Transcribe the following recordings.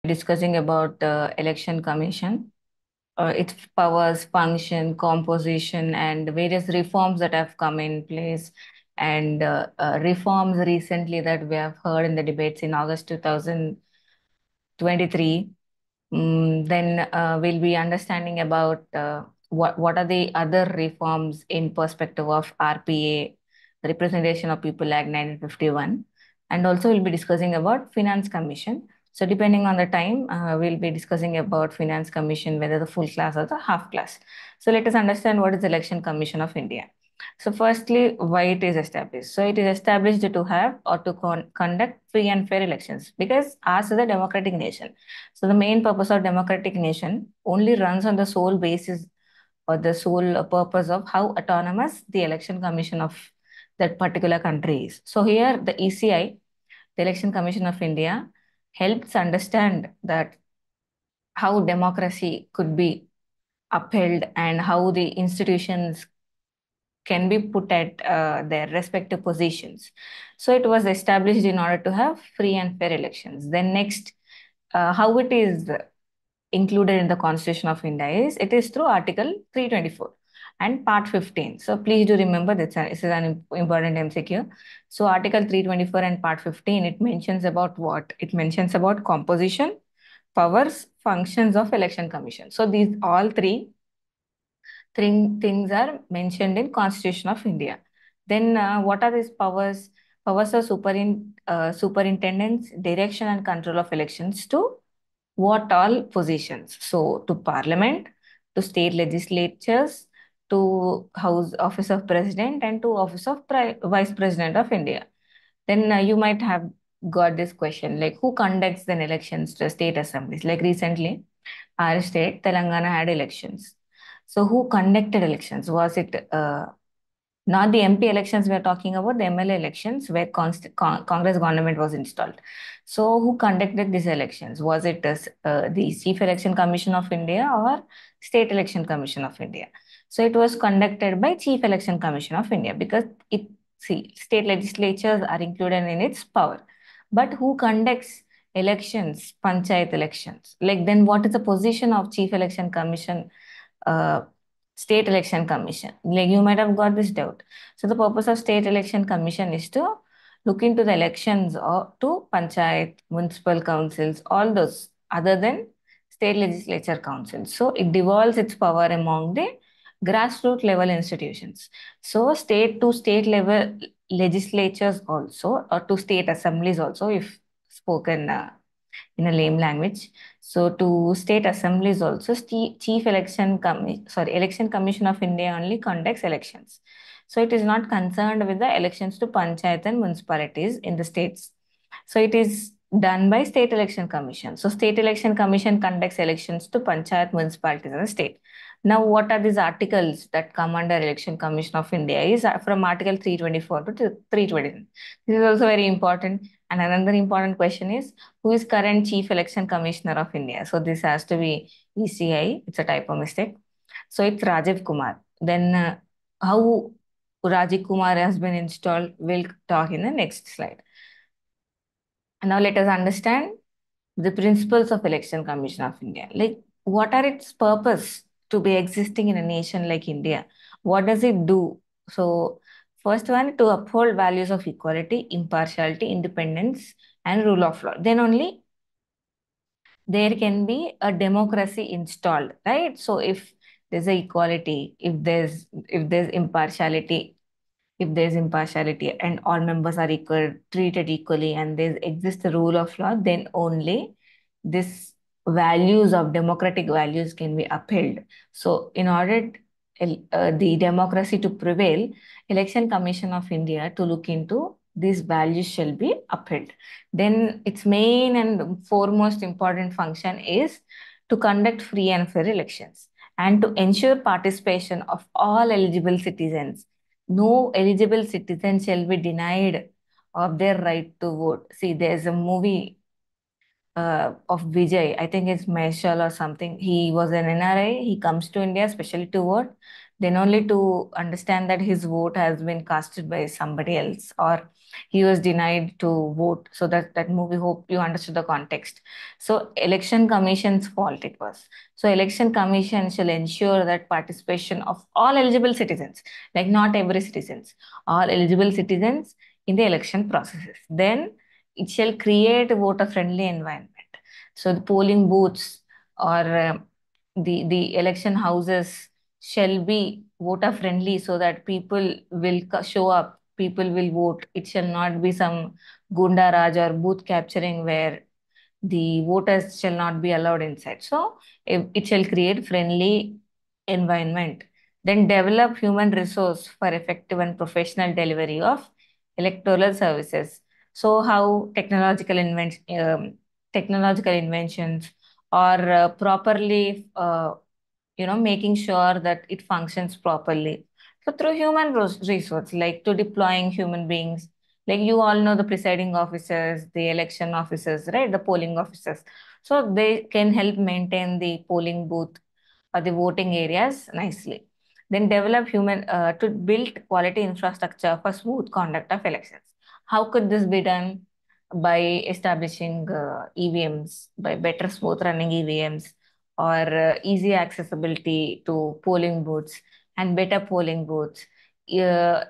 discussing about the election commission, its powers, function, composition, and various reforms that have come in place, and reforms recently that we have heard in the debates in August 2023. Then we'll be understanding about what are the other reforms in perspective of RPA, Representation of People Act 1951, and also we'll be discussing about Finance Commission. So depending on the time, we'll be discussing about Finance Commission, whether the full class or the half class. So let us understand what is the Election Commission of India. So firstly, why it is established. So it is established to have or to conduct free and fair elections because ours is a democratic nation. So the main purpose of democratic nation only runs on the sole basis or the sole purpose of how autonomous the election commission of that particular country is. So here the ECI, the Election Commission of India, helps understand that how democracy could be upheld and how the institutions can be put at their respective positions. So it was established in order to have free and fair elections. Then next, how it is included in the Constitution of India is it is through Article 324 and Part 15. So please do remember that this is an important MCQ. So Article 324 and Part 15, it mentions about what? It mentions about composition, powers, functions of Election Commission. So these all three things are mentioned in Constitution of India. Then what are these powers? Powers are superintendence, direction and control of elections to what all positions? So to Parliament, to state legislatures, to House Office of President, and to Office of Vice President of India. Then you might have got this question like who conducts the elections to state assemblies? Like recently, our state, Telangana, had elections. So who conducted elections? Was it not the MP elections we are talking about, the MLA elections where Congress government was installed. So who conducted these elections? Was it the Chief Election Commission of India or State Election Commission of India? So it was conducted by Chief Election Commission of India because state legislatures are included in its power. But who conducts elections, panchayat elections? Like then what is the position of Chief Election Commission, uh, State Election Commission? Like you might have got this doubt. So the purpose of State Election Commission is to look into the elections or to panchayat, municipal councils, all those other than state legislature councils. So it devolves its power among the grassroots level institutions. So state to state level legislatures also or to state assemblies also if spoken in a lame language. So to state assemblies also, Chief Election Commission of India only conducts elections. So it is not concerned with the elections to panchayat and municipalities in the states. So it is done by State Election Commission. So State Election Commission conducts elections to panchayat municipalities in the state. Now, what are these articles that come under Election Commission of India? Is from Article 324 to 320. This is also very important. And another important question is who is current Chief Election Commissioner of India? So this has to be ECI. It's a typo mistake. So it's Rajiv Kumar. Then how Rajiv Kumar has been installed, we'll talk in the next slide. And now let us understand the principles of Election Commission of India. Like what are its purpose to be existing in a nation like India? What does it do? So first one, to uphold values of equality, impartiality, independence, and rule of law. Then only there can be a democracy installed, right? So if there's a equality, if there's impartiality and all members are equal, treated equally, and there exists a rule of law, then only this values of democratic values can be upheld. So in order the democracy to prevail, Election Commission of India to look into these values shall be upheld. Then its main and foremost important function is to conduct free and fair elections and to ensure participation of all eligible citizens. No eligible citizen shall be denied of their right to vote. See, there's a movie of Vijay. I think it's Meshal or something. He was an NRI. He comes to India especially to vote. then only to understand that his vote has been casted by somebody else, or he was denied to vote. So that movie, hope you understood the context. So election commission's fault it was. So election commission shall ensure that participation of all eligible citizens, like not every citizens, all eligible citizens in the election processes. Then it shall create a voter friendly environment. So the polling booths, or the election houses shall be voter friendly, so that people will show up, people will vote. It shall not be some gunda raj or booth capturing where the voters shall not be allowed inside. So it shall create friendly environment. Then develop human resource for effective and professional delivery of electoral services. So how technological inventions, or properly making sure that it functions properly. So through human resource, like to deploying human beings, like you all know the presiding officers, the election officers, right? The polling officers. So they can help maintain the polling booth or the voting areas nicely. Then develop to build quality infrastructure for smooth conduct of elections. How could this be done? By establishing EVMs, by better smooth running EVMs, or easy accessibility to polling booths and better polling booths,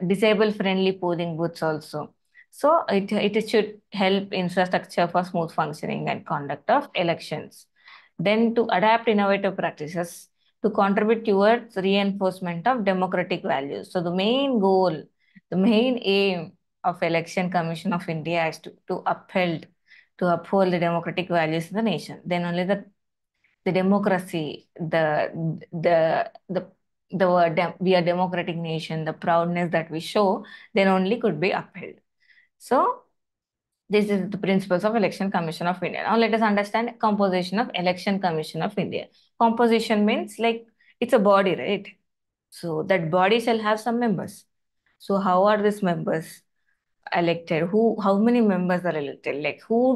disable friendly polling booths also. So it should help infrastructure for smooth functioning and conduct of elections. Then to adapt innovative practices to contribute towards reinforcement of democratic values. So the main goal, the main aim of Election Commission of India is to uphold the democratic values in the nation. Then only the democracy, we are democratic nation, the proudness that we show, then only could be upheld. So this is the principles of Election Commission of India. Now let us understand composition of Election Commission of India. Composition means like it's a body, right? So that body shall have some members. So how are these members elected? How many members are elected? Like who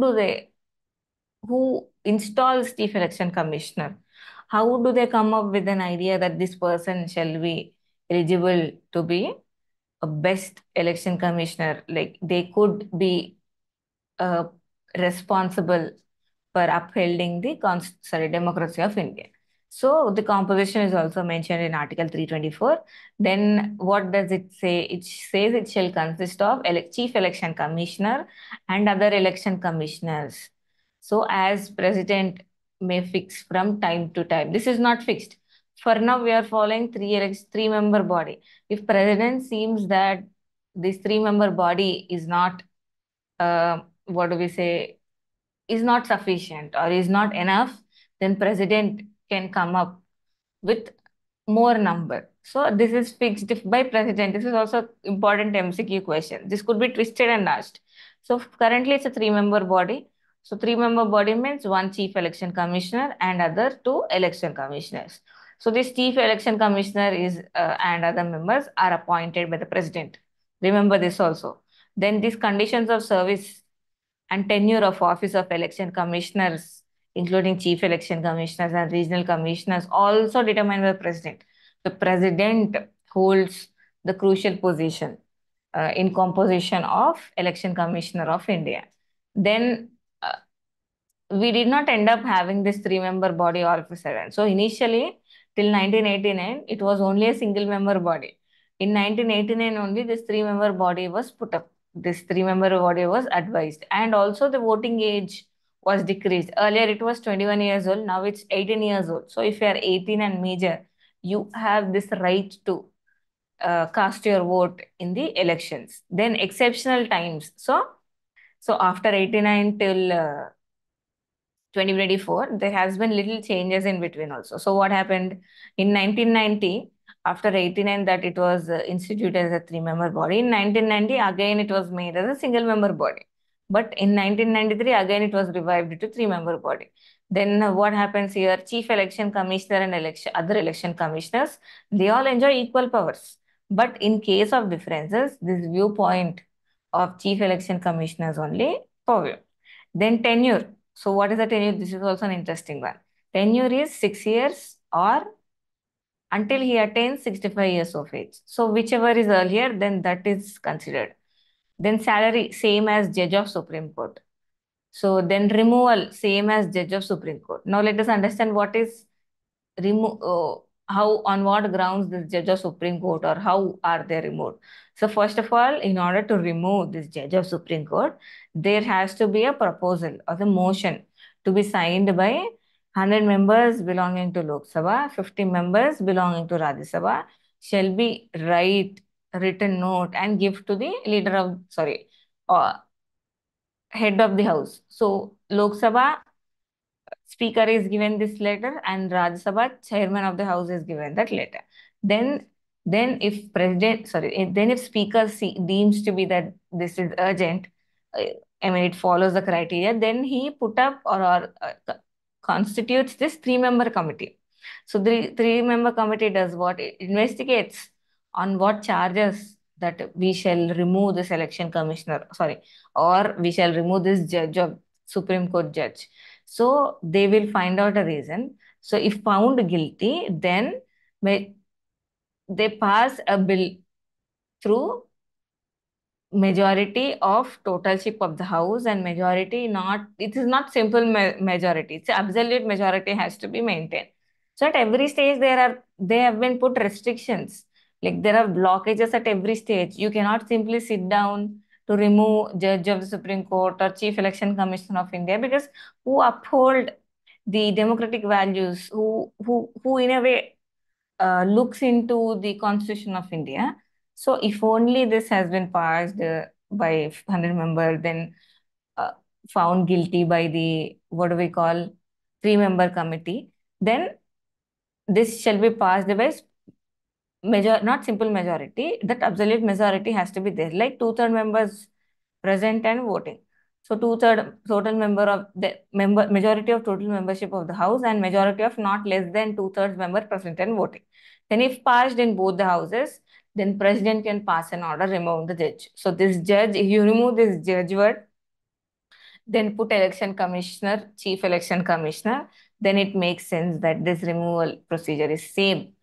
installs chief election commissioner? How do they come up with an idea that this person shall be eligible to be a best election commissioner? Like they could be uh, responsible for upholding the democracy of India. So the composition is also mentioned in Article 324. Then what does it say? It says it shall consist of chief election commissioner and other election commissioners. So as president may fix from time to time. This is not fixed. For now, we are following three-member body. If president seems that this three-member body is not, what do we say, is not sufficient or is not enough, then president can come up with more number. So this is fixed if by president. This is also important MCQ question. This could be twisted and asked. So currently it's a three-member body. So three-member body means one chief election commissioner and other two election commissioners. So this chief election commissioner is and other members are appointed by the president. Remember this also. Then these conditions of service and tenure of office of election commissioners, including chief election commissioners and regional commissioners, also determined by the president. The president holds the crucial position in composition of election commissioner of India. Then we did not end up having this three-member body all of a sudden. So initially, till 1989, it was only a single-member body. In 1989 only, this three-member body was put up. This three-member body was advised. And also the voting age was decreased. Earlier, it was 21 years old. Now it's 18 years old. So if you are 18 and major, you have this right to cast your vote in the elections. Then exceptional times. So after 89 till 2024, there has been little changes in between also. So what happened in 1990, after 89 that it was instituted as a three-member body. In 1990, again it was made as a single-member body. But in 1993, again it was revived to three-member body. Then what happens here? Chief election commissioner and other election commissioners, they all enjoy equal powers. But in case of differences, this viewpoint of chief election commissioners only prevail. Then tenure. So what is the tenure? This is also an interesting one. Tenure is 6 years or until he attains 65 years of age. So whichever is earlier, then that is considered. Then salary, same as judge of Supreme Court. So then removal, same as judge of Supreme Court. Now let us understand what is remove how, on what grounds this judge of Supreme Court, or how are they removed. So first of all, in order to remove this judge of Supreme Court, there has to be a proposal or the motion to be signed by 100 members belonging to Lok Sabha, 50 members belonging to Rajya Sabha, shall be write written note and give to the leader of, sorry, uh, head of the house. So Lok Sabha speaker is given this letter, and Rajya Sabha chairman of the house is given that letter. Then, if president, sorry, then if speaker deems to be that this is urgent, uh, I mean it follows the criteria, then he put up, or constitutes this three-member committee. So the three-member committee does what? It investigates on what charges that we shall remove this election commissioner, sorry, or we shall remove this judge of Supreme Court judge. So they will find out a reason. So if found guilty, then they pass a bill through majority of totalship of the house, and majority, not, it is not simple majority, it's absolute majority has to be maintained. So at every stage they have been put restrictions, like there are blockages at every stage. You cannot simply sit down to remove judge of the Supreme Court or chief election commissioner of India, because who uphold the democratic values, who in a way looks into the Constitution of India. So if only this has been passed by 100 member, then uh, found guilty by the, what do we call, three-member committee, then this shall be passed by not simple majority, that absolute majority has to be there, like two-third members present and voting. So two-third total member of the member majority of total membership of the house, and majority of not less than two-thirds member present and voting. Then if passed in both the houses, then president can pass an order removing the judge. So this judge, if you remove this judge word, then put election commissioner, chief election commissioner, then it makes sense that this removal procedure is same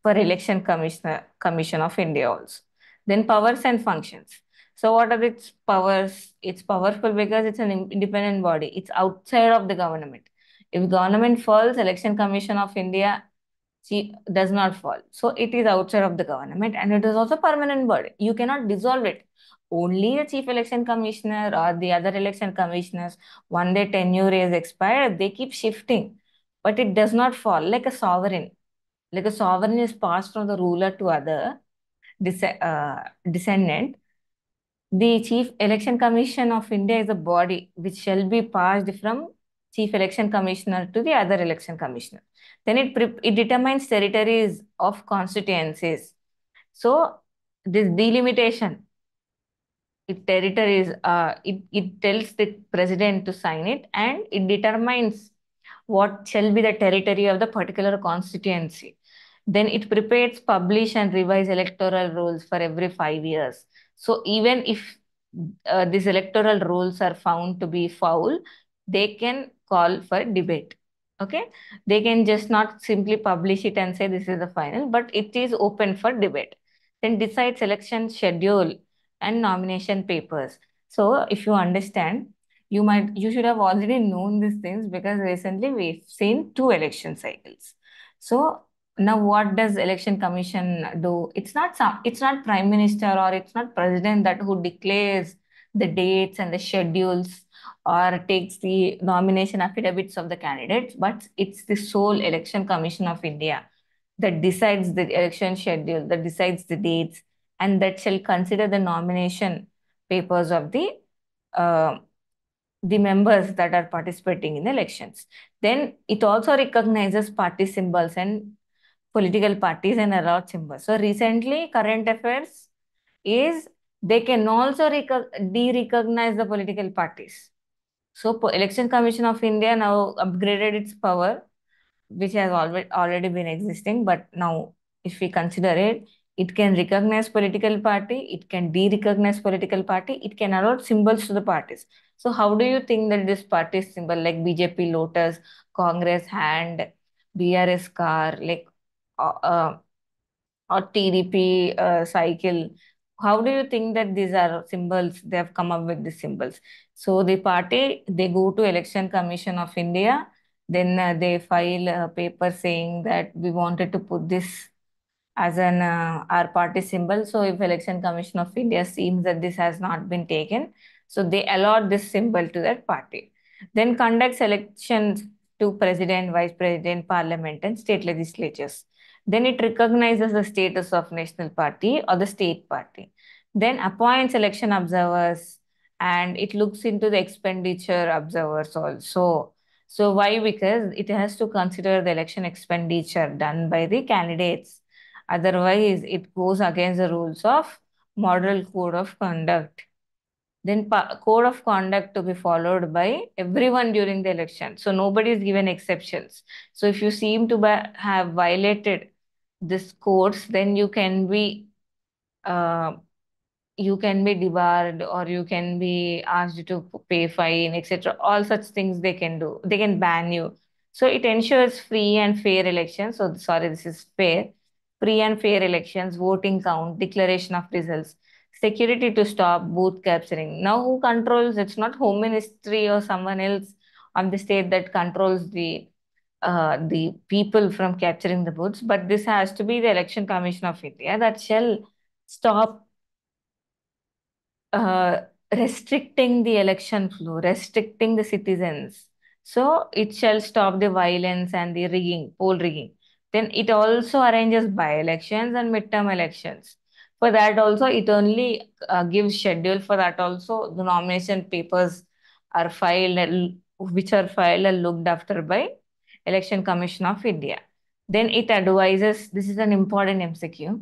for election commissioner, commission of India also. Then powers and functions. So what are its powers? It's powerful because it's an independent body. It's outside of the government. If government falls, election commission of India does not fall. So it is outside of the government, and it is also permanent body. You cannot dissolve it. Only the chief election commissioner or the other election commissioners, one their tenure is expired, they keep shifting, but it does not fall like a sovereign. Like a sovereign is passed from the ruler to other descendant. The Chief Election Commission of India is a body which shall be passed from Chief Election Commissioner to the other election commissioner. Then it determines territories of constituencies. So this delimitation, it tells the president to sign it, and it determines what shall be the territory of the particular constituency. Then it prepares, publish, and revise electoral rules for every 5 years. So even if these electoral rules are found to be foul, they can call for debate. Okay, they can just not simply publish it and say this is the final, but it is open for debate. Then decides election schedule and nomination papers. So if you understand, you should have already known these things, because recently we've seen two election cycles. So now what does election commission do? It's not prime minister or it's not president that who declares the dates and the schedules or takes the nomination affidavits of the candidates, but it's the sole election commission of India that decides the election schedule, that decides the dates, and that shall consider the nomination papers of uh, the members that are participating in the elections. Then it also recognizes party symbols and political parties and allowed symbols. So recently, current affairs is they can also de-recognize the political parties. So Election Commission of India now upgraded its power, which has already been existing, but now if we consider it, it can recognize political party, it can de-recognize political party, it can allot symbols to the parties. So how do you think that this party symbol, like BJP lotus, Congress hand, BRS car, like or TDP cycle. How do you think that these are symbols? They have come up with these symbols. So the party, they go to Election Commission of India, then they file a paper saying that we wanted to put this as an our party symbol. So if Election Commission of India seems that this has not been taken, so they allot this symbol to that party. Then conducts elections to president, vice president, parliament, and state legislatures. Then it recognizes the status of national party or the state party. Then appoints election observers and it looks into the expenditure observers also. So why? Because it has to consider the election expenditure done by the candidates. Otherwise, it goes against the rules of model code of conduct. Then code of conduct to be followed by everyone during the election. So nobody is given exceptions. So if you seem to have violated this codes, then uh, you can be debarred or you can be asked to pay fine, etc. All such things they can do. They can ban you. So it ensures free and fair elections. So sorry, this is fair. Free and fair elections, voting count, declaration of results, security to stop booth capturing. Now who controls? It's not Home Ministry or someone else on the state that controls the people from capturing the booths, but this has to be the Election Commission of India that shall stop uh, restricting the election flow, restricting the citizens. So it shall stop the violence and the rigging, poll rigging. Then it also arranges by-elections and midterm elections. For that also, it only gives schedule. For that also, the nomination papers are filed, which are filed and looked after by Election Commission of India. Then it advises. This is an important MCQ.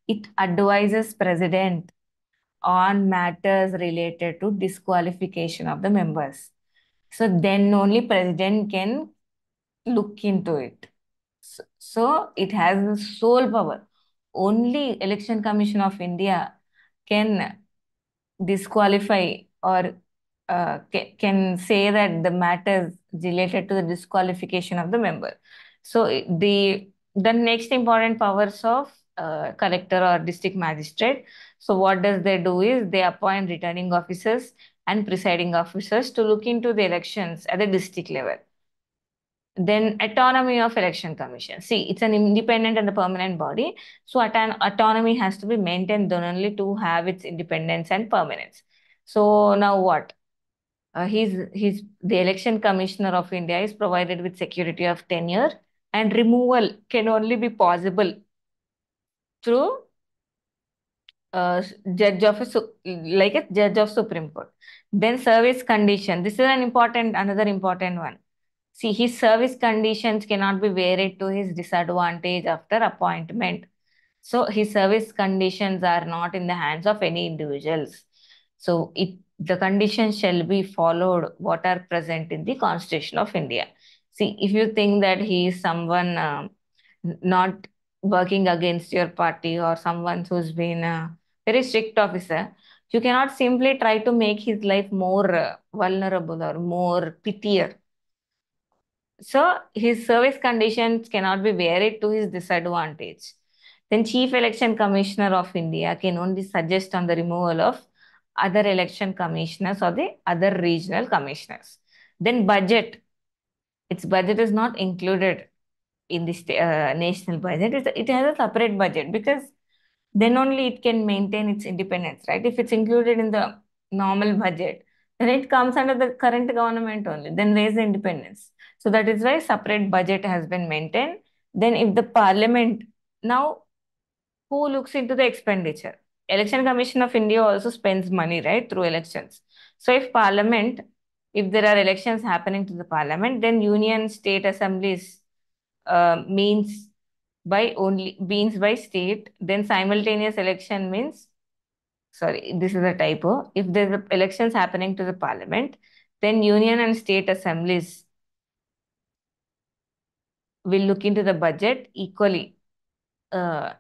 It advises president on matters related to disqualification of the members. So then only president can look into it. So it has the sole power. Only Election Commission of India can disqualify or can say that the matters related to the disqualification of the member. So the next important powers of collector or district magistrate. So what does they do is they appoint returning officers and presiding officers to look into the elections at the district level. Then autonomy of election commission. See, it's an independent and a permanent body. So autonomy has to be maintained then only to have its independence and permanence. So now what? He's the election commissioner of India is provided with security of tenure and removal can only be possible through judge of like a judge of Supreme Court. Then service condition. This is another important one. See, his service conditions cannot be varied to his disadvantage after appointment. So his service conditions are not in the hands of any individuals. So the conditions shall be followed what are present in the Constitution of India. See, if you think that he is someone not working against your party or someone who's been a very strict officer, you cannot simply try to make his life more vulnerable or more pitier. So his service conditions cannot be varied to his disadvantage. Then Chief Election Commissioner of India can only suggest on the removal of other election commissioners or the other regional commissioners. Then budget. Its budget is not included in the national budget. It has a separate budget because then only it can maintain its independence, right? If it's included in the normal budget, then it comes under the current government only, then raise the independence. So that is why separate budget has been maintained. Then if the parliament, now who looks into the expenditure? Election Commission of India also spends money, right, through elections. So if there are elections happening to the parliament, then union state assemblies means by state, then simultaneous election means, sorry, this is a typo. If there's elections happening to the parliament, then union and state assemblies will look into the budget equally. Uh,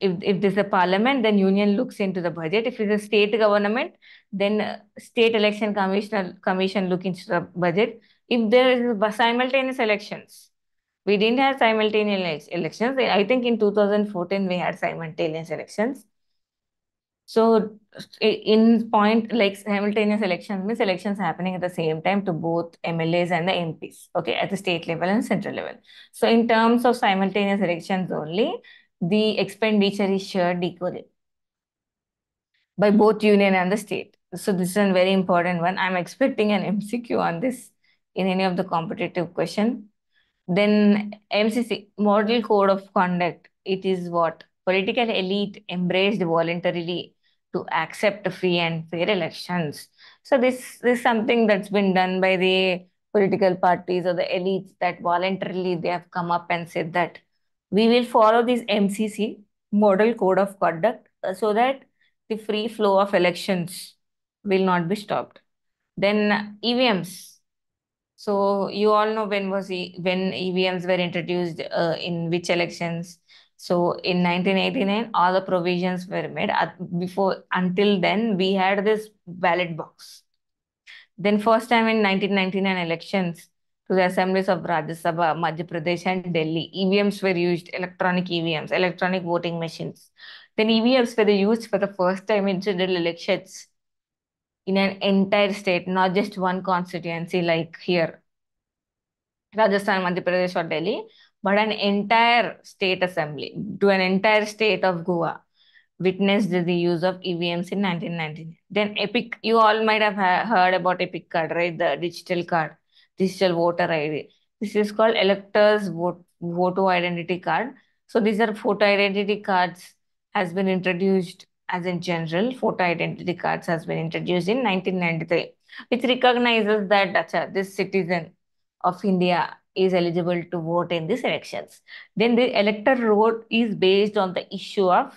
if there's a parliament, then union looks into the budget. If it's a state government, then state election commission look into the budget. If there is simultaneous elections, We didn't have simultaneous elections. I think in 2014 we had simultaneous elections. So in point, like simultaneous elections means elections happening at the same time to both MLAs and the MPs, okay, at the state level and central level. So in terms of simultaneous elections only, the expenditure is shared equally by both union and the state. So this is a very important one. I'm expecting an MCQ on this in any of the competitive question. Then MCC, Model Code of Conduct. It is what political elite embraced voluntarily to accept free and fair elections. So this is something that's been done by the political parties or the elites that voluntarily they have come up and said that we will follow this MCC, Model Code of Conduct, so that the free flow of elections will not be stopped. Then EVMs. So you all know when EVMs were introduced in which elections. So in 1989, all the provisions were made. Before until then, we had this ballot box. Then first time in 1999 elections to the assemblies of Rajya Sabha, Madhya Pradesh and Delhi, EVMs were used, electronic EVMs, electronic voting machines. Then EVMs were used for the first time in general elections in an entire state, not just one constituency like here, Rajasthan, Madhya Pradesh, or Delhi, but an entire state assembly to an entire state of Goa witnessed the use of EVMs in 1999. Then EPIC, you all might have heard about EPIC card, right? The digital card, digital voter ID. This is called electors photo identity card. So these are photo identity cards has been introduced as in general. Photo identity cards has been introduced in 1993, which recognizes that this citizen of India is eligible to vote in these elections. Then the elector vote is based on the issue of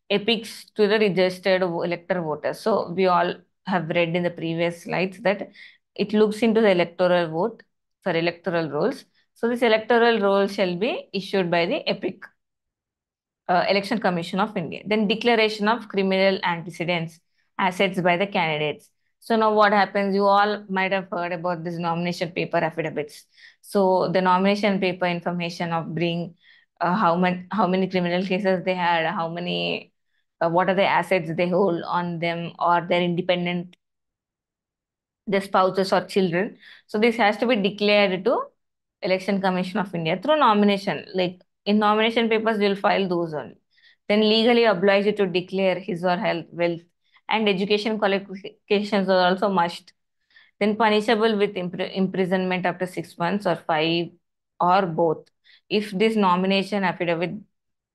epics to the registered elector voters. So we all have read in the previous slides that it looks into the electoral vote for electoral rolls. So this electoral roll shall be issued by the EPIC, Election Commission of India. Then declaration of criminal antecedents, assets by the candidates. So now what happens? You all might have heard about this nomination paper affidavits. So the nomination paper information of bring how many criminal cases they had, how many what are the assets they hold on them, or their independent, their spouses or children. So this has to be declared to Election Commission of India through nomination. Like in nomination papers, you'll file those only. Then legally obliged to declare his or her wealth and education qualifications are also must. Then punishable with imprisonment up to 6 months or five or both. If this nomination affidavit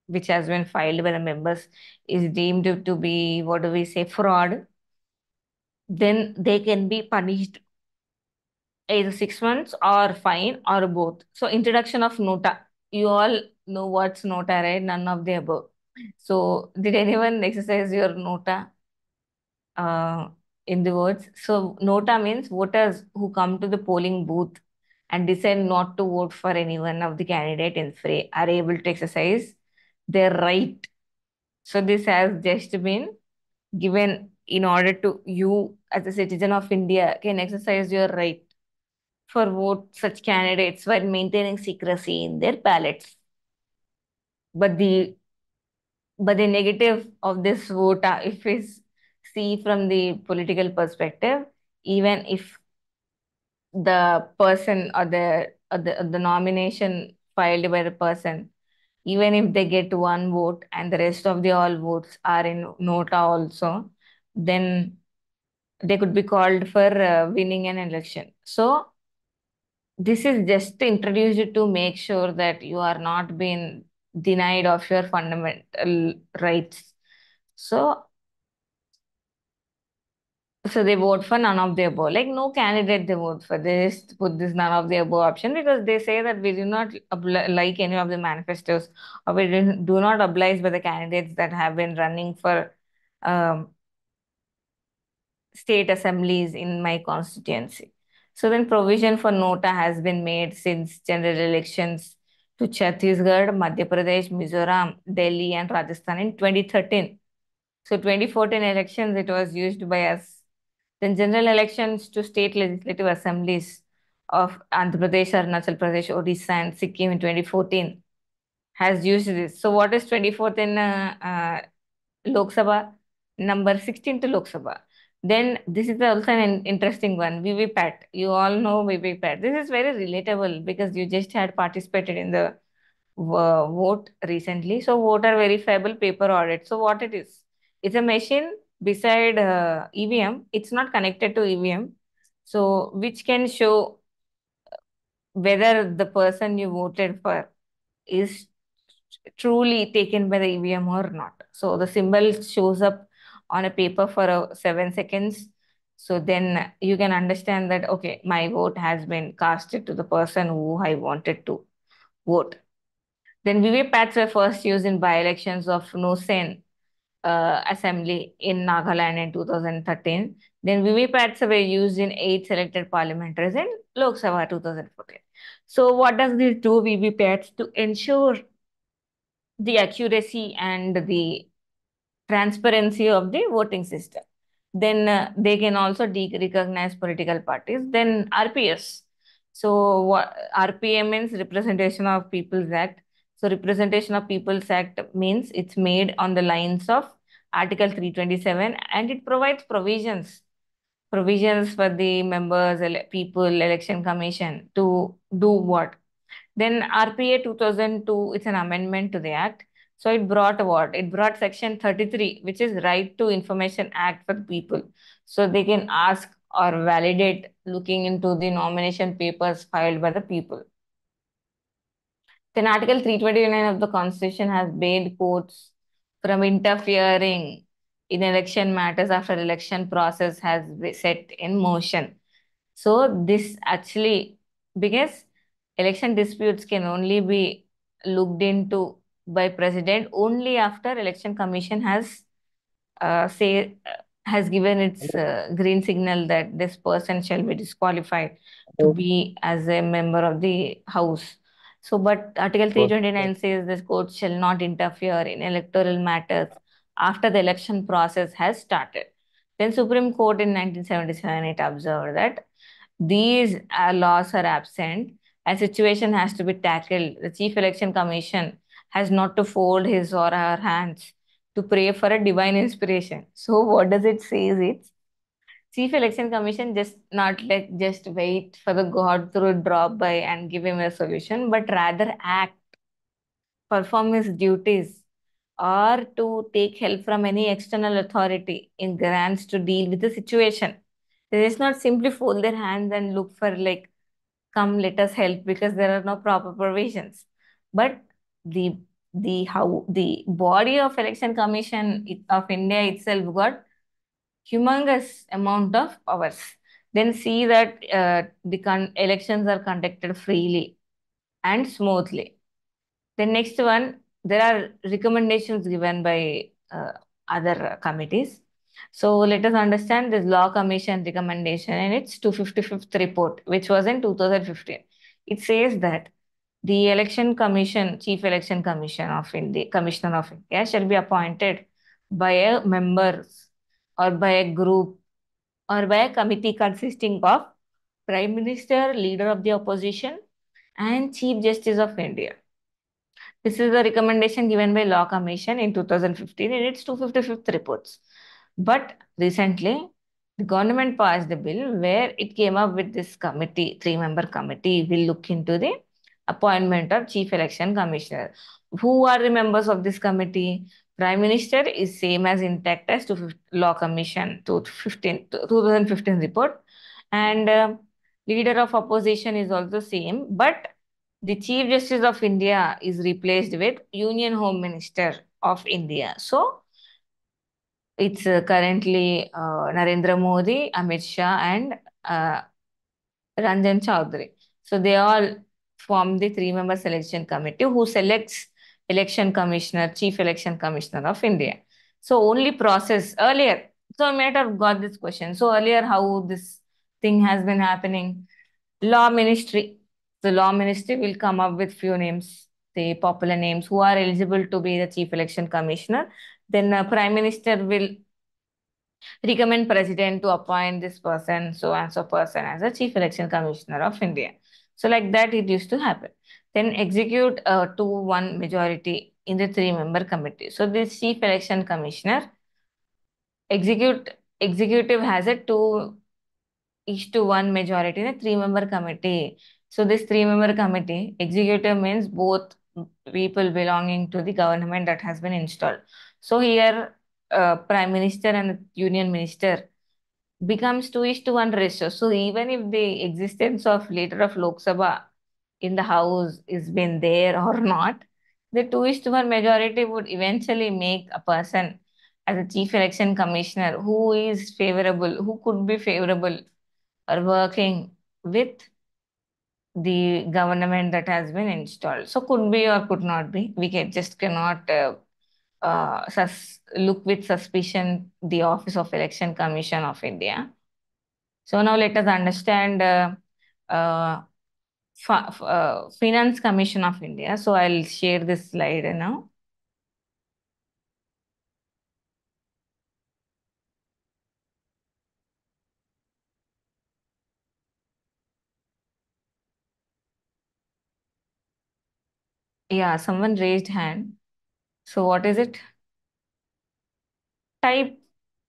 which has been filed by the members is deemed to be, what do we say, fraud, then they can be punished either 6 months or fine or both. So introduction of nota. You all know what's nota, right? None of the above. So did anyone exercise your nota uh, in the words? So nota means voters who come to the polling booth and decide not to vote for any one of the candidate in free are able to exercise their right. So this has just been given in order to you as a citizen of India can exercise your right for vote such candidates while maintaining secrecy in their ballots. But the negative of this vote, if we see from the political perspective, even if the person or the nomination filed by the person, even if they get one vote and the rest of the all votes are in nota also, then they could be called for winning an election. So this is just introduced to make sure that you are not being denied of your fundamental rights. So, so they vote for none of the above. Like no candidate they vote for. They just put this none of the above option because they say that we do not like any of the manifestos, or we do not oblige by the candidates that have been running for um, state assemblies in my constituency. So then provision for nota has been made since general elections to Chhattisgarh, Madhya Pradesh, Mizoram, Delhi, and Rajasthan in 2013. So 2014 elections, it was used by us. Then general elections to state legislative assemblies of Andhra Pradesh, Arunachal Pradesh, Odisha, and Sikkim in 2014 has used this. So what is 24th in Lok Sabha? Number 16 to Lok Sabha. Then this is also an interesting one. VVPAT. You all know VVPAT. This is very relatable because you just had participated in the vote recently. So voter verifiable paper audit. So what it is? It's a machine beside EVM. It's not connected to EVM. So which can show whether the person you voted for is truly taken by the EVM or not. So the symbol shows up on a paper for 7 seconds. So then you can understand that, okay, my vote has been casted to the person who I wanted to vote. Then VVPATs were first used in by-elections of Nosen Assembly in Nagaland in 2013. Then VVPATs were used in 8 selected parliamentaries in Lok Sabha 2014. So what does this do, VVPATs, to ensure the accuracy and the transparency of the voting system? Then they can also recognize political parties. Then RPS. So what RPM means Representation of People's Act. So Representation of People's Act means it's made on the lines of Article 327, and it provides provisions for the members, people, election commission to do what? Then RPA 2002, it's an amendment to the Act. So it brought what? It brought Section 33, which is Right to Information Act for people. So they can ask or validate looking into the nomination papers filed by the people. Then Article 329 of the Constitution has banned courts from interfering in election matters after election process has been set in motion. So this actually, because election disputes can only be looked into by president only after election commission has given its green signal that this person shall be disqualified to be as a member of the house. So, but Article 329 says this court shall not interfere in electoral matters after the election process has started. Then Supreme Court in 1977 it observed that these laws are absent. A situation has to be tackled. The Chief Election Commission has not to fold his or her hands to pray for a divine inspiration. So what does it say is it's Chief Election Commission just not like just wait for the God to drop by and give him a solution, but rather act, perform his duties, or to take help from any external authority in grants to deal with the situation. They just not simply fold their hands and look for like, come, let us help because there are no proper provisions. But the the body of Election Commission of India itself got humongous amount of powers. Then see that the elections are conducted freely and smoothly. The next one, there are recommendations given by other committees. So let us understand this Law Commission recommendation in its 255th report, which was in 2015. It says that the Election Commission, Chief Election Commission of India, Commissioner of India, shall be appointed by a members or by a group or by a committee consisting of Prime Minister, Leader of the Opposition, and Chief Justice of India. This is the recommendation given by Law Commission in 2015 in its 255th reports. But recently, the government passed a bill where it came up with this committee, three-member committee will look into the appointment of Chief Election Commissioner. Who are the members of this committee? Prime Minister is same as intact as to Law Commission 2015 report. And Leader of Opposition is also same. But the Chief Justice of India is replaced with Union Home Minister of India. So it's currently Narendra Modi, Amit Shah, and uh, Ranjan Chaudhary. So they all form the three-member selection committee who selects election commissioner, chief election commissioner of India. So only process earlier. So I might have got this question. So earlier, how this thing has been happening? Law Ministry. The Law Ministry will come up with few names, the popular names who are eligible to be the chief election commissioner. Then Prime Minister will recommend president to appoint this person, so and so person as a chief election commissioner of India. So like that it used to happen. Then execute a 2-1 majority in the three-member committee. So this chief election commissioner executive has a 2:1 majority in a three-member committee. So this three-member committee, executive means both people belonging to the government that has been installed. So here, prime minister and the union minister becomes 2:1 ratio. So even if the existence of leader of Lok Sabha in the house is been there or not, the 2:1 majority would eventually make a person as a chief election commissioner who is favorable, who could be favorable or working with the government that has been installed. So could be or could not be. We can just cannot look with suspicion the Office of Election Commission of India. So now let us understand uh, Finance Commission of India. So I'll share this slide now. Yeah, someone raised hand. So what is it? Type.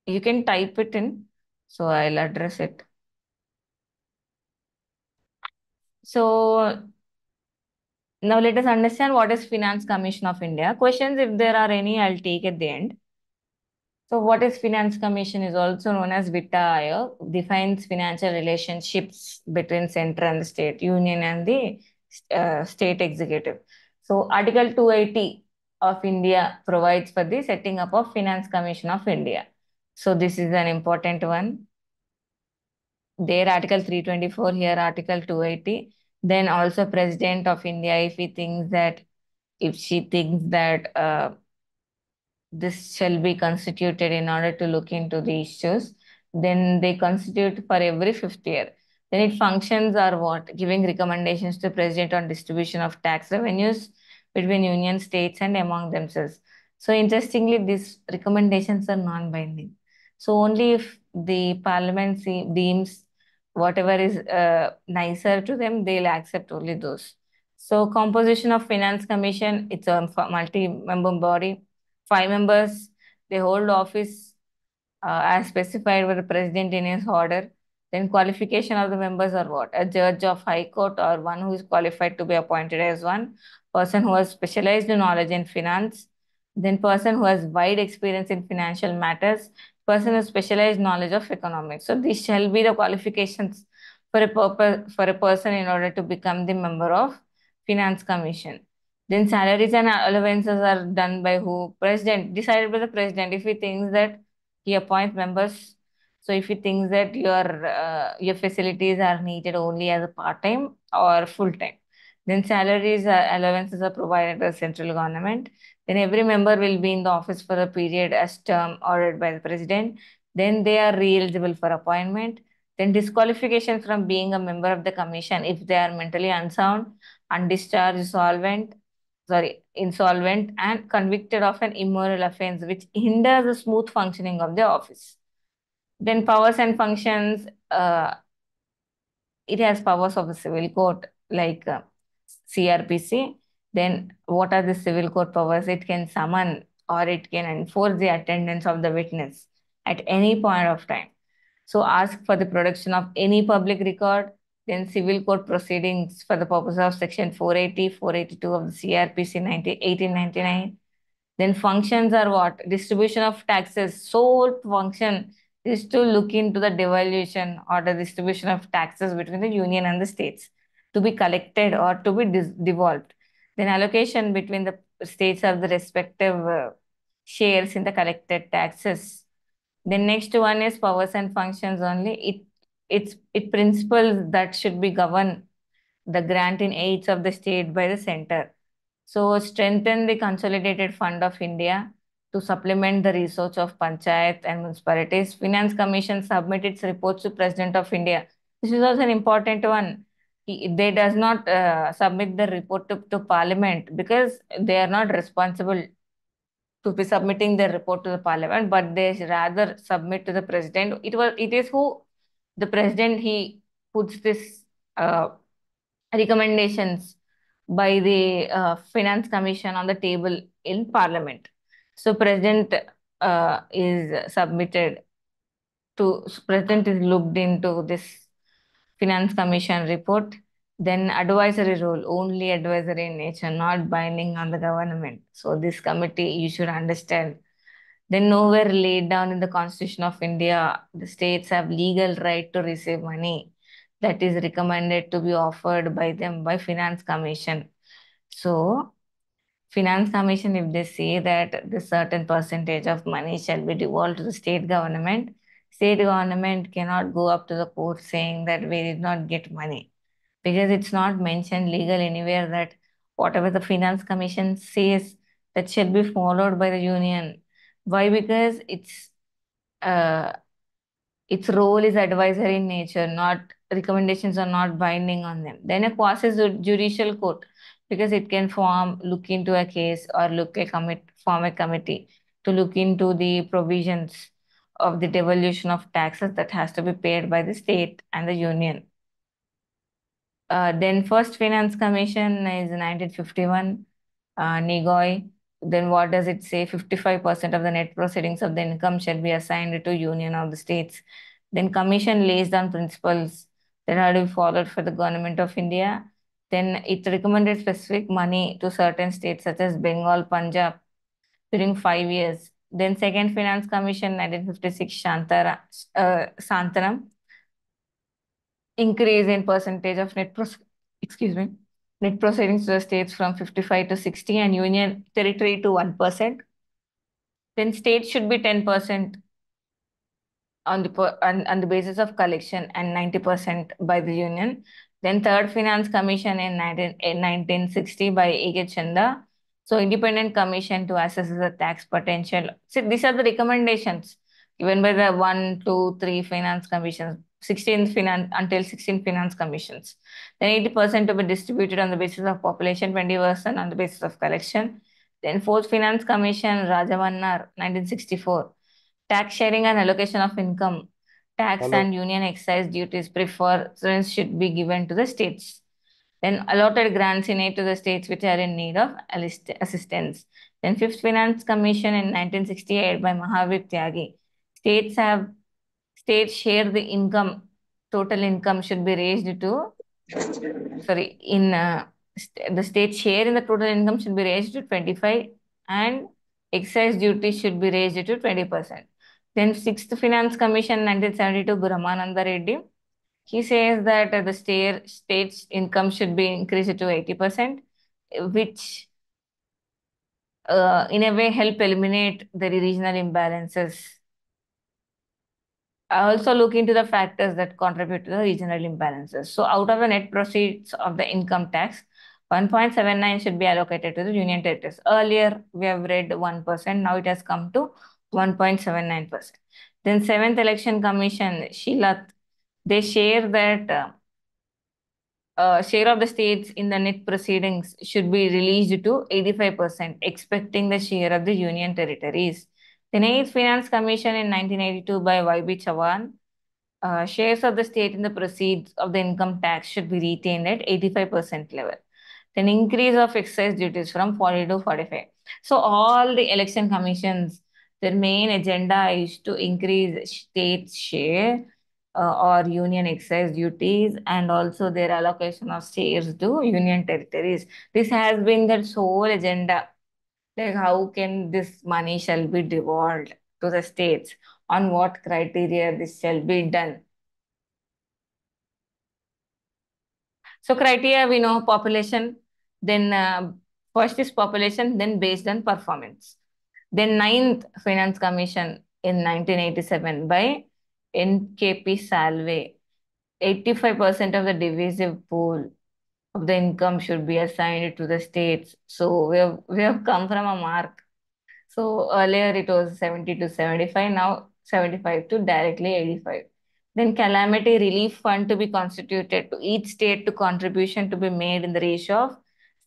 You can type it in. So I'll address it. So now let us understand what is Finance Commission of India. Questions, if there are any, I'll take at the end. So what is Finance Commission is also known as Vitta Ayog, defines financial relationships between center and the state, union and the state executive. So Article 280 of India provides for the setting up of Finance Commission of India. So this is an important one. There Article 324, here Article 280. Then also President of India, if she thinks that this shall be constituted in order to look into the issues. Then they constitute for every fifth year. Then it functions are what? Giving recommendations to President on distribution of tax revenues between union states and among themselves. So interestingly, these recommendations are non-binding. So only if the parliament deems whatever is nicer to them, they'll accept only those. So composition of Finance Commission, it's a multi-member body. Five members, they hold office as specified by the president in his order. Then qualification of the members are what? A judge of high court or one who is qualified to be appointed as one. Person who has specialized knowledge in finance. Then person who has wide experience in financial matters. Person with specialized knowledge of economics. So these shall be the qualifications for a purpose for a person in order to become the member of Finance Commission. Then salaries and allowances are done by who? President, decided by the president. If he thinks that he appoints members, so if he thinks that your facilities are needed only as a part-time or full-time, then salaries, allowances are provided by the central government. Then every member will be in the office for a period as term ordered by the president. Then they are re-eligible for appointment. Then disqualification from being a member of the commission if they are mentally unsound, undischarged, insolvent, and convicted of an immoral offense which hinders the smooth functioning of the office. Then powers and functions, it has powers of the civil court like CRPC. Then what are the civil court powers? It can summon or it can enforce the attendance of the witness at any point of time. So ask for the production of any public record, then civil court proceedings for the purpose of section 480, 482 of the CRPC 1899. Then functions are what? Distribution of taxes. Sole function is to look into the devolution or the distribution of taxes between the union and the states to be collected or to be devolved. Then allocation between the states of the respective shares in the collected taxes. The next one is powers and functions only. It principles that should be govern the grant in aids of the state by the center. So strengthen the consolidated fund of India to supplement the research of panchayat and municipalities. Finance Commission submit its reports to President of India. This is also an important one. They does not submit the report to Parliament because they are not responsible to be submitting their report to the parliament, but they rather submit to the president. It is who the president, he puts this recommendations by the finance commission on the table in parliament. So president is submitted to president is looked into this finance commission report. Then advisory role, only advisory in nature, not binding on the government. So this committee, you should understand. Then nowhere laid down in the Constitution of India, the states have legal right to receive money that is recommended to be offered by them by Finance Commission. So Finance Commission, if they say that the certain percentage of money shall be devolved to the state government cannot go up to the court saying that we did not get money, because it's not mentioned legal anywhere that whatever the Finance Commission says, that shall be followed by the union. Why? Because uh, its role is advisory in nature, not recommendations are not binding on them. Then a quasi-judicial court, because it can look into a case or form a committee to look into the provisions of the devolution of taxes that has to be paid by the state and the union. Then first Finance Commission is 1951, Nigoy. Then what does it say? 55% of the net proceedings of the income shall be assigned to union of the states. Then commission lays down principles that are to be followed for the government of India. Then it recommended specific money to certain states such as Bengal, Punjab during 5 years. Then second Finance Commission, 1956, Santanam, increase in percentage of excuse me, net proceedings to the states from 55 to 60 and union territory to 1%. Then states should be 10% on the basis of collection and 90% by the union. Then third Finance Commission in 1960 by A.K. Chanda. So independent commission to assess the tax potential. So these are the recommendations given by the 1, 2, 3 finance commissions, 16 finance until 16 finance commissions. Then 80% to be distributed on the basis of population, 20% on the basis of collection. Then fourth Finance Commission, Rajavannar, 1964. Tax sharing and allocation of income, tax Hello. and union excise duties preference should be given to the states. Then allotted grants in aid to the states which are in need of assistance. Then fifth Finance Commission in 1968 by Mahavir Tyagi. States have states share the income, total income should be raised to, sorry, the state share in the total income should be raised to 25 and excise duty should be raised to 20%. Then sixth Finance Commission 1972 Brahmananda Reddy. He says that the state's income should be increased to 80%, which in a way help eliminate the regional imbalances. I also look into the factors that contribute to the regional imbalances. So out of the net proceeds of the income tax, 1.79 should be allocated to the union territories. Earlier, we have read 1%. Now it has come to 1.79%. Then seventh Election Commission, Shilat, they share that share of the states in the net proceedings should be released to 85%, expecting the share of the union territories. The eighth Finance Commission in 1982 by Y.B. Chavan, shares of the state in the proceeds of the income tax should be retained at 85% level. Then increase of excise duties from 40 to 45. So all the election commissions, their main agenda is to increase state share or union excise duties and also their allocation of shares to union territories. This has been the sole agenda. Like how can this money shall be devolved to the states? On what criteria this shall be done? So criteria we know population, then first is population, then based on performance. Then ninth Finance Commission in 1987 by NKP Salve, 85% of the divisive pool of the income should be assigned to the states. So we have come from a mark. So earlier it was 70 to 75, now 75 to directly 85. Then calamity relief fund to be constituted to each state to contribution to be made in the ratio of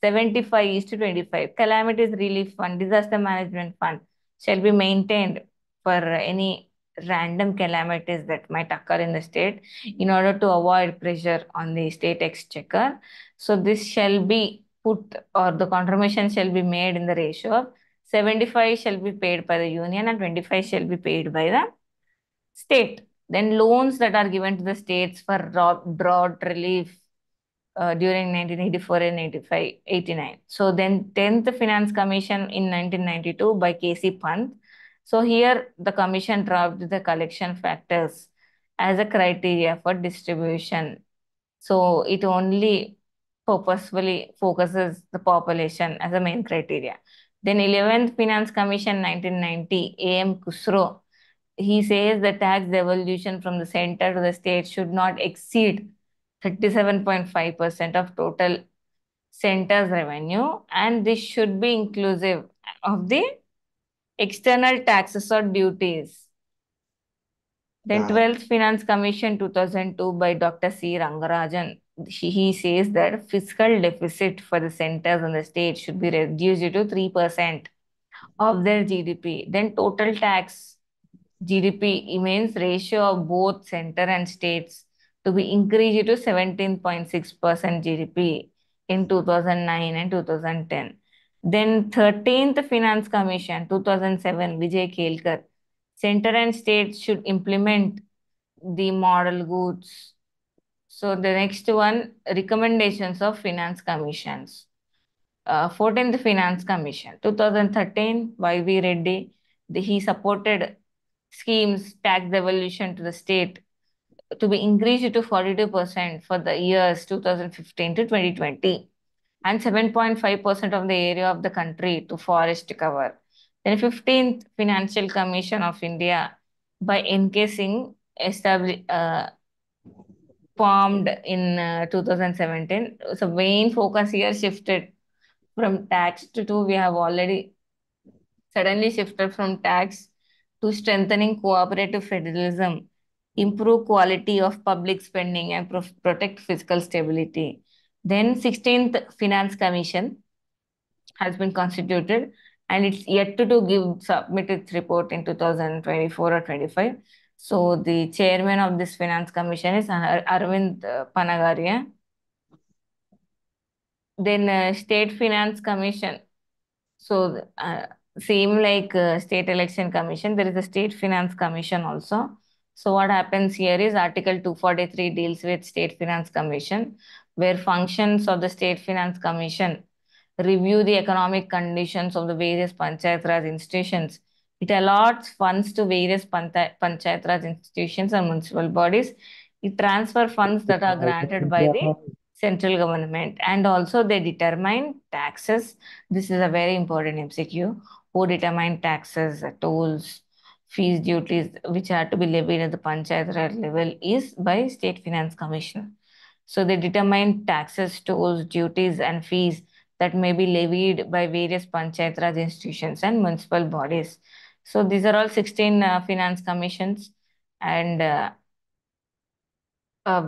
75 is to 25. Calamities Relief Fund, Disaster Management Fund shall be maintained for any random calamities that might occur in the state in order to avoid pressure on the state exchequer. So this shall be put, or the contribution shall be made in the ratio of 75 shall be paid by the union and 25 shall be paid by the state. Then loans that are given to the states for drought relief during 1984 and 85, 89. So then 10th Finance Commission in 1992 by K.C. Pant. So here the commission dropped the collection factors as a criteria for distribution. So it only purposefully focuses the population as a main criteria. Then 11th Finance Commission 1990, A.M. Khusro, he says the tax devolution from the center to the state should not exceed 37.5% of total center's revenue, and this should be inclusive of the external taxes or duties. Then Yeah, 12th Finance Commission 2002 by Dr. C. Rangarajan, he says that fiscal deficit for the centers and the state should be reduced to 3% of their GDP. Then total tax GDP means ratio of both center and states to be increased to 17.6% GDP in 2009 and 2010. Then 13th Finance Commission 2007 Vijay Kelkar, center and states should implement the model goods. So the next one, recommendations of finance commissions. 14th Finance Commission, 2013, Y.V. Reddy, he supported schemes tax devolution to the state to be increased to 42% for the years 2015 to 2020 and 7.5% of the area of the country to forest cover. Then 15th Financial Commission of India by N.K. Singh formed in 2017. So main focus here shifted from tax to two. We have already suddenly shifted from tax to strengthening cooperative federalism, improve quality of public spending, and protect fiscal stability. Then 16th Finance Commission has been constituted and it's yet to submit its report in 2024 or 25. So the chairman of this Finance Commission is Arvind Panagaria. Then State Finance Commission. So, same like State Election Commission, there is a State Finance Commission also. So, what happens here is Article 243 deals with State Finance Commission, where functions of the State Finance Commission review the economic conditions of the various Panchayat Raj institutions. It allots funds to various Panchayat Raj institutions and municipal bodies. It transfer funds that are granted by the central government, and also they determine taxes. This is a very important MCQ. Who determine taxes, tolls, fees, duties which are to be levied at the Panchayat Raj level is by State Finance Commission. So they determine taxes, tolls, duties, and fees that may be levied by various Panchayat Raj institutions and municipal bodies. So these are all 16 finance commissions, and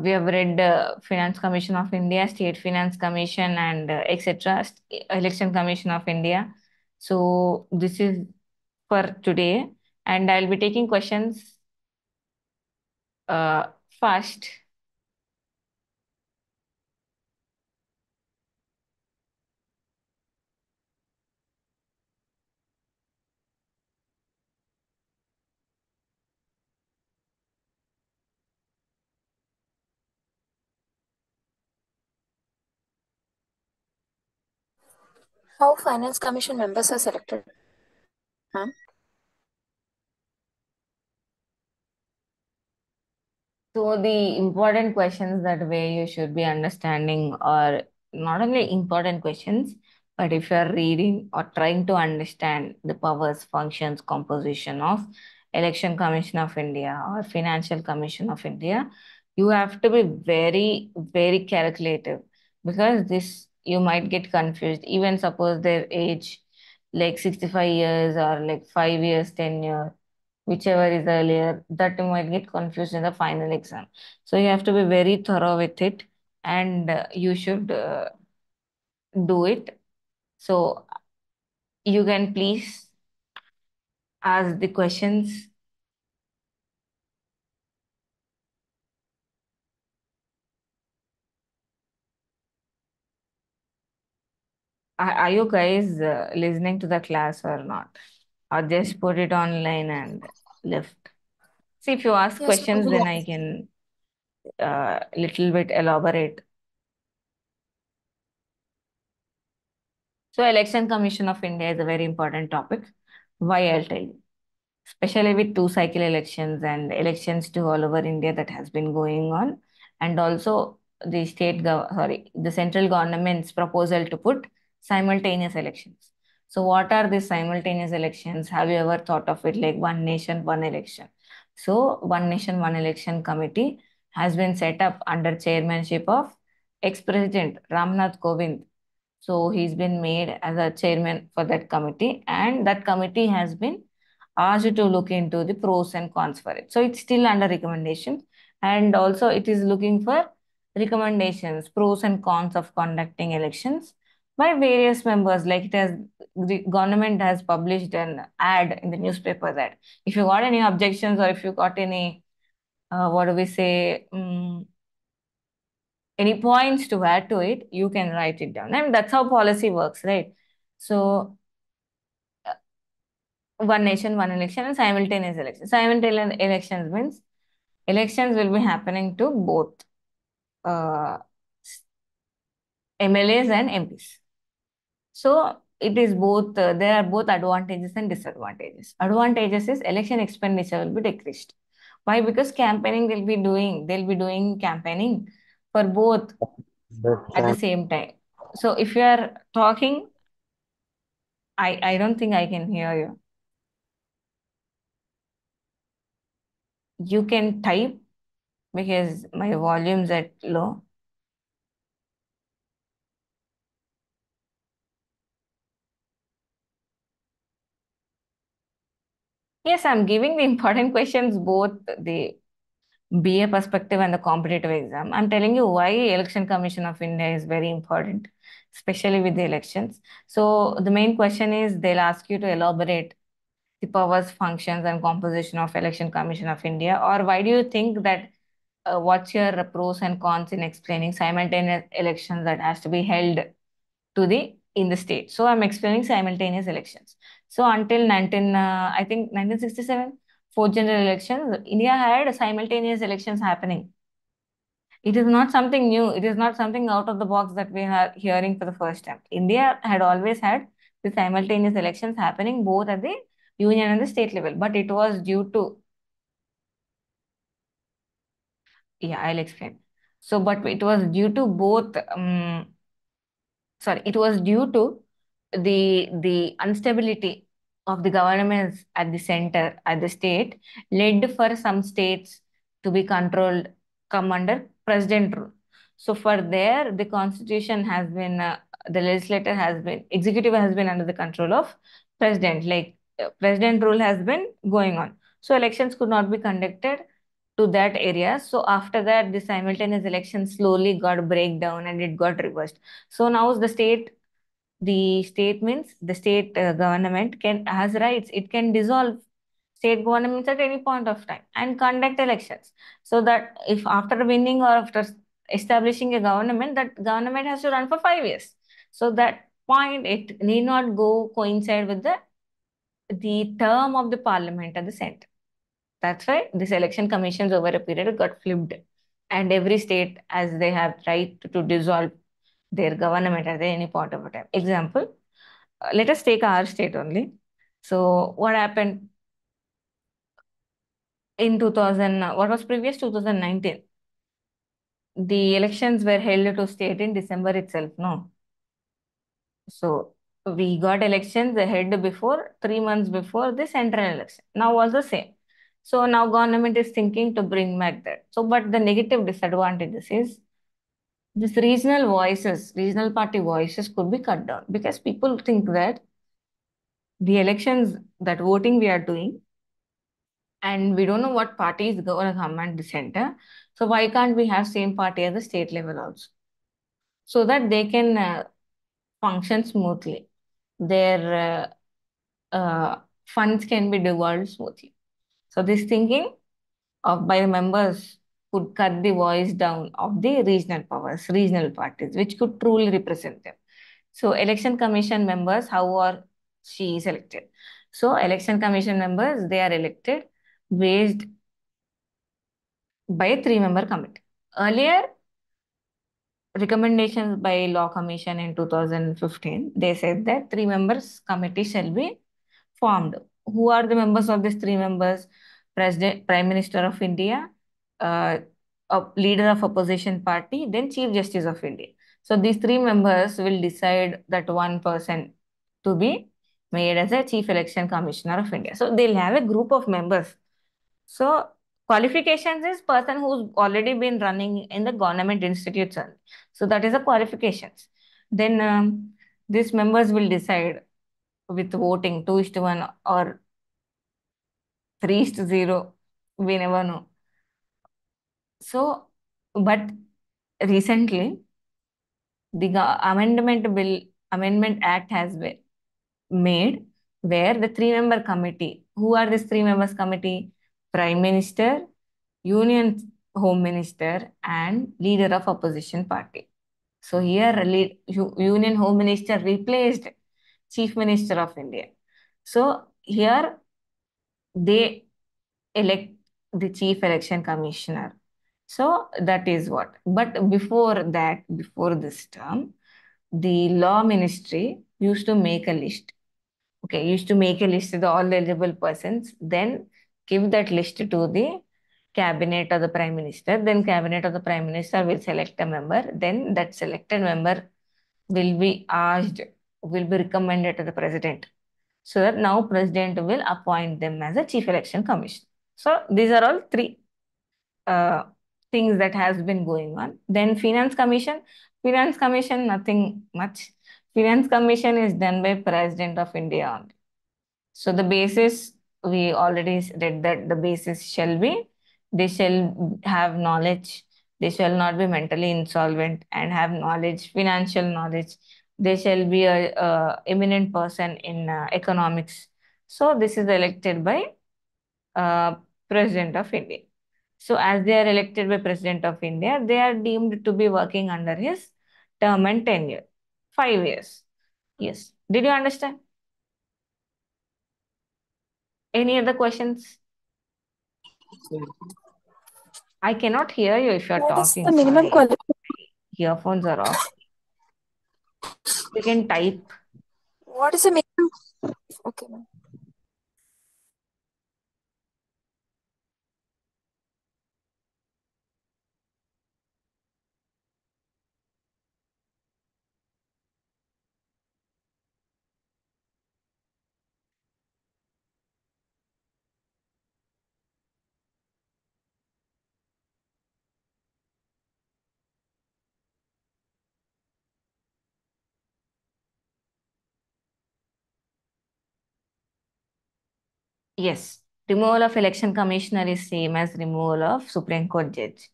we have read Finance Commission of India, State Finance Commission, and etc. Election Commission of India. So this is for today, and I'll be taking questions first. How Finance Commission members are selected, ma'am? So the important questions that way you should be understanding are not only important questions, but if you are reading or trying to understand the powers, functions, composition of Election Commission of India or Financial Commission of India, you have to be very, very calculative because this you might get confused. Even suppose their age like 65 years or like 5 years, 10 years, whichever is earlier, that you might get confused in the final exam. So you have to be very thorough with it, and you should do it. So you can please ask the questions. Are you guys listening to the class or not? Or just put it online and left? See, if you ask Yes, ma'am, questions, we then are. I can little bit elaborate. So, Election Commission of India is a very important topic. Why, I'll tell you. Especially with two cycle elections and elections to all over India that has been going on, and also the the central government's proposal to put simultaneous elections. So, what are these simultaneous elections? Have you ever thought of it like one nation, one election? So, one nation, one election committee has been set up under chairmanship of ex-president Ramnath Kovind. So he's been made as a chairman for that committee, and that committee has been asked to look into the pros and cons for it. So it's still under recommendation, and also it is looking for recommendations, pros and cons of conducting elections by various members. Like it has, the government has published an ad in the newspaper that if you got any objections or if you got any, what do we say, any points to add to it, you can write it down. And that's how policy works, right? So, one nation, one election, and simultaneous elections. Simultaneous elections means elections will be happening to both uh, MLAs and MPs. So, it is both, there are both advantages and disadvantages. Advantages is election expenditure will be decreased. Why? Because campaigning they'll be doing campaigning for both at the Understand. same time. So, if you are talking, I don't think I can hear you. You can type because my volume's at low. Yes, I'm giving the important questions, both the BA perspective and the competitive exam. I'm telling you why Election Commission of India is very important, especially with the elections. So the main question is they'll ask you to elaborate the powers, functions, and composition of Election Commission of India, or why do you think that what's your pros and cons in explaining simultaneous elections that has to be held to the in the state. So I'm explaining simultaneous elections. So until I think 1967, four general elections, India had simultaneous elections happening. It is not something new. It is not something out of the box that we are hearing for the first time. India had always had the simultaneous elections happening both at the union and the state level, but it was due to, yeah, I'll explain. So, but it was due to both. Sorry, it was due to the instability of the governments at the center, at the state, led for some states to be controlled, come under president rule. So for there, the constitution has been, the legislator has been, executive has been under the control of president. Like president rule has been going on. So elections could not be conducted to that area. So after that, the simultaneous election slowly got breakdown and it got reversed. So now the state means the state government can has rights. It can dissolve state governments at any point of time and conduct elections. So that if after winning or after establishing a government, that government has to run for 5 years. So that point it need not go coincide with the term of the parliament at the center. That's why this election commissions over a period got flipped, and every state as they have right to dissolve their government at any point of a time. Example, let us take our state only. So what happened in 2000, what was previous 2019? The elections were held to state in December itself, no? So we got elections ahead before, 3 months before the central election. Now was the same. So now government is thinking to bring back that. So, but the negative disadvantages is this regional party voices could be cut down because people think that the elections, that voting we are doing, and we don't know what party is going to come at the center. So why can't we have same party at the state level also? So that they can function smoothly. Their funds can be devolved smoothly. So this thinking of by the members could cut the voice down of the regional powers, regional parties, which could truly represent them. So election commission members, how are she selected? So election commission members, they are elected based by a three-member committee. Earlier, recommendations by Law Commission in 2015, they said that three members committee shall be formed. Who are the members of these three members? President, Prime Minister of India, uh, a leader of opposition party, then Chief Justice of India. So these three members will decide that one person to be made as a Chief Election Commissioner of India. So they'll have a group of members. So qualifications is person who's already been running in the government institutes only. So that is the qualifications. Then these members will decide with voting 2:1 or 3:0. We never know. So, but recently the amendment act has been made where the three-member committee, who are these three members committee? Prime Minister, Union Home Minister, and leader of opposition party. So here, Union Home Minister replaced Chief Minister of India. So here they elect the Chief Election Commissioner. So that is what. But before that, before this term, the Law Ministry used to make a list. Okay, used to make a list of all the eligible persons, then give that list to the cabinet of the prime minister. Then cabinet of the prime minister will select a member. Then that selected member will be asked, will be recommended to the president. So that now president will appoint them as a chief election commission. So these are all three uh, things that has been going on. Then finance commission, nothing much. Finance commission is done by president of India only. So the basis, we already read that the basis shall be, they shall have knowledge, they shall not be mentally insolvent and have knowledge, financial knowledge. They shall be a eminent person in economics. So this is elected by uh, President of India. So as they are elected by President of India, they are deemed to be working under his term and tenure, 5 years. Yes. Did you understand? Any other questions? I cannot hear you if you're What is talking. the minimum Sorry. qualification? Earphones are off. You can type. What is the minimum? Okay, ma'am. Yes. Removal of election commissioner is same as removal of Supreme Court judge.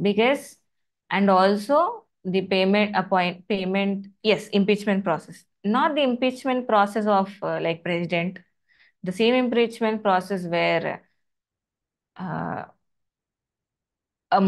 Because, and also the payment, yes, impeachment process. Not the impeachment process of like president. The same impeachment process where uh, a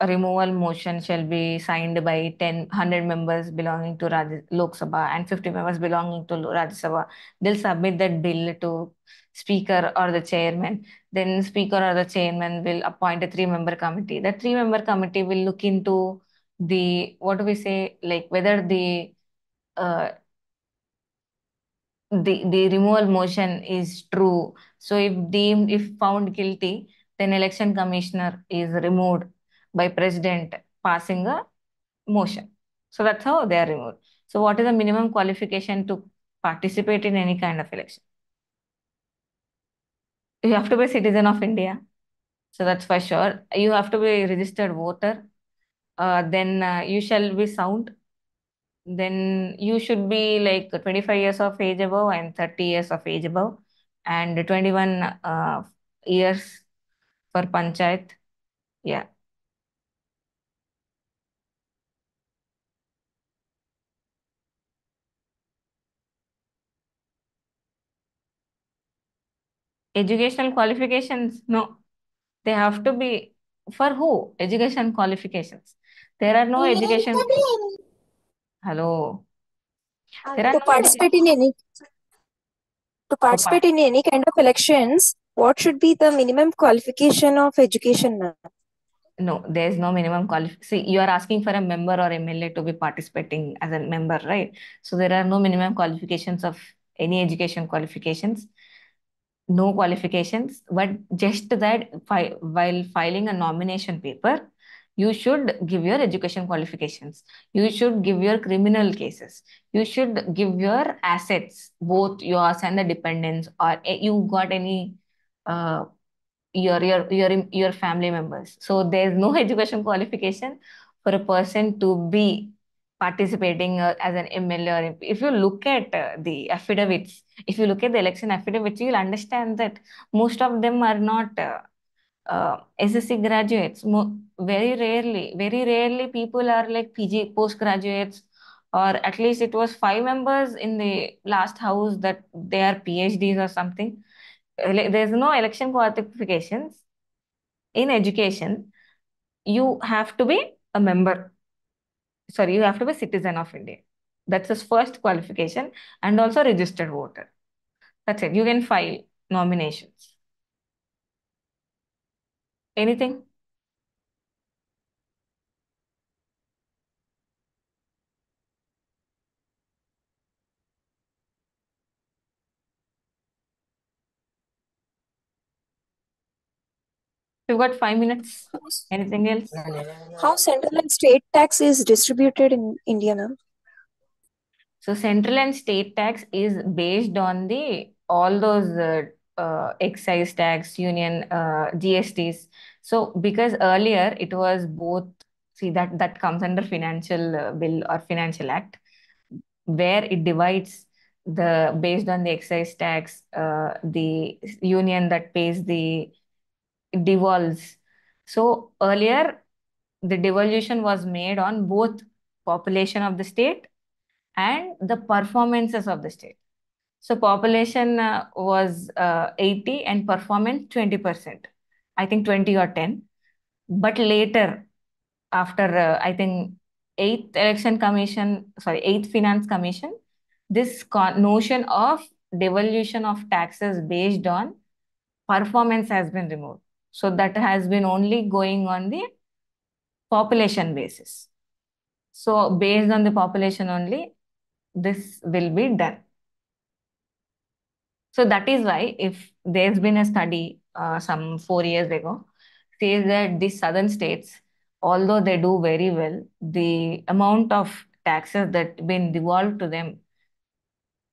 removal motion shall be signed by 100 members belonging to Lok Sabha and 50 members belonging to Rajya Sabha. They'll submit that bill to speaker or the chairman. Then speaker or the chairman will appoint a three-member committee. The three-member committee will look into the, what do we say, like whether uh, the removal motion is true. So if found guilty, then election commissioner is removed by president passing a motion. So that's how they are removed. So what is the minimum qualification to participate in any kind of election? You have to be a citizen of India. So that's for sure. You have to be a registered voter. Then you shall be sound. Then you should be like 25 years of age above and 30 years of age above and 21 years for panchayat. Yeah. Educational qualifications? No. They have to be for who? Education qualifications. There are no education. Hello. There are To no education. participate in any to For part. participate in any kind of elections, what should be the minimum qualification of education, ma'am? No, there's no minimum See, you are asking for a member or MLA to be participating as a member, right? So there are no minimum qualifications of any education qualifications. No qualifications, but just that while filing a nomination paper, you should give your education qualifications. You should give your criminal cases. You should give your assets, both yours and the dependents, or you got any uh, your family members. So there's no education qualification for a person to be participating as an MLA. Or if you look at the affidavits, if you look at the election affidavits, you'll understand that most of them are not SSC graduates. Very rarely, people are like PG postgraduates, or at least it was five members in the last house that they are PhDs or something. There's no election qualifications in education. You have to be a member. Sorry, you have to be a citizen of India. That's his first qualification, and also registered voter. That's it. You can file nominations. Anything? We've got 5 minutes. Anything else? How central and state tax is distributed in India, ma'am? So central and state tax is based on the all those excise tax, union GSTs. So because earlier it was both. See, that comes under financial bill or financial act, where it divides the based on the excise tax, the union that pays the devolves. So earlier the devolution was made on both population of the state and the performances of the state. So population was 80 and performance 20%. I think 20 or 10. But later, after I think eighth finance commission, this notion of devolution of taxes based on performance has been removed. So that has been only going on the population basis. So based on the population only, this will be done. So that is why, if there's been a study some 4 years ago, says that the southern states, although they do very well, the amount of taxes that been devolved to them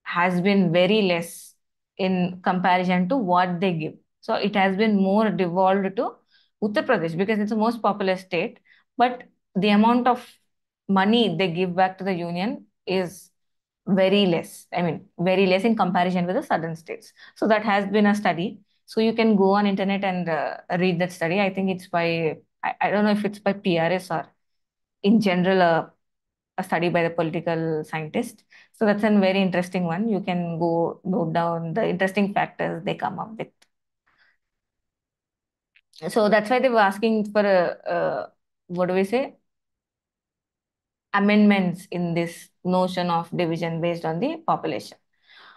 has been very less in comparison to what they give. So it has been more devolved to Uttar Pradesh because it's the most populous state, but the amount of money they give back to the union is very less. I mean, very less in comparison with the southern states. So that has been a study. So you can go on internet and read that study. I think it's by, I don't know if it's by PRS or in general a study by the political scientist. So that's a very interesting one. You can go note down the interesting factors they come up with. So that's why they were asking for what do we say, amendments in this notion of division based on the population.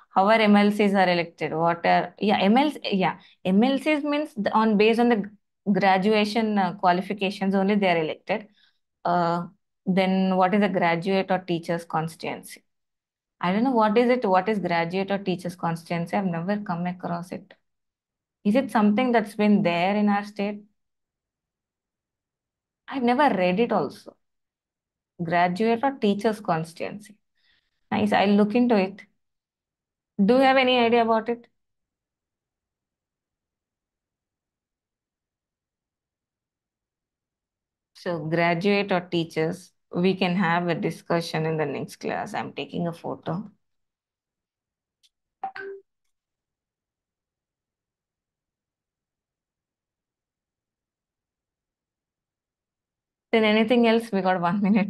How are MLCs are elected? What are, yeah, MLCs means on based on the graduation qualifications only they are elected. Uh, then what is a graduate or teacher's constituency? I don't know what is it. What is graduate or teacher's constituency? I've never come across it. Is it something that's been there in our state? I've never read it also. Graduate or teacher's constituency. Nice. I'll look into it. Do you have any idea about it? So graduate or teachers, we can have a discussion in the next class. I'm taking a photo. Then anything else? We got 1 minute.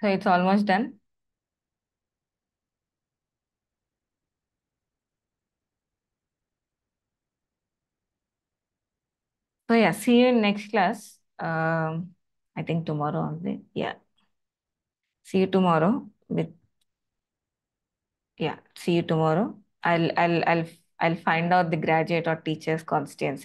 So it's almost done. So yeah, see you in next class. I think tomorrow only. Yeah. See you tomorrow with yeah, see you tomorrow. I'll find out the graduate or teachers constituency.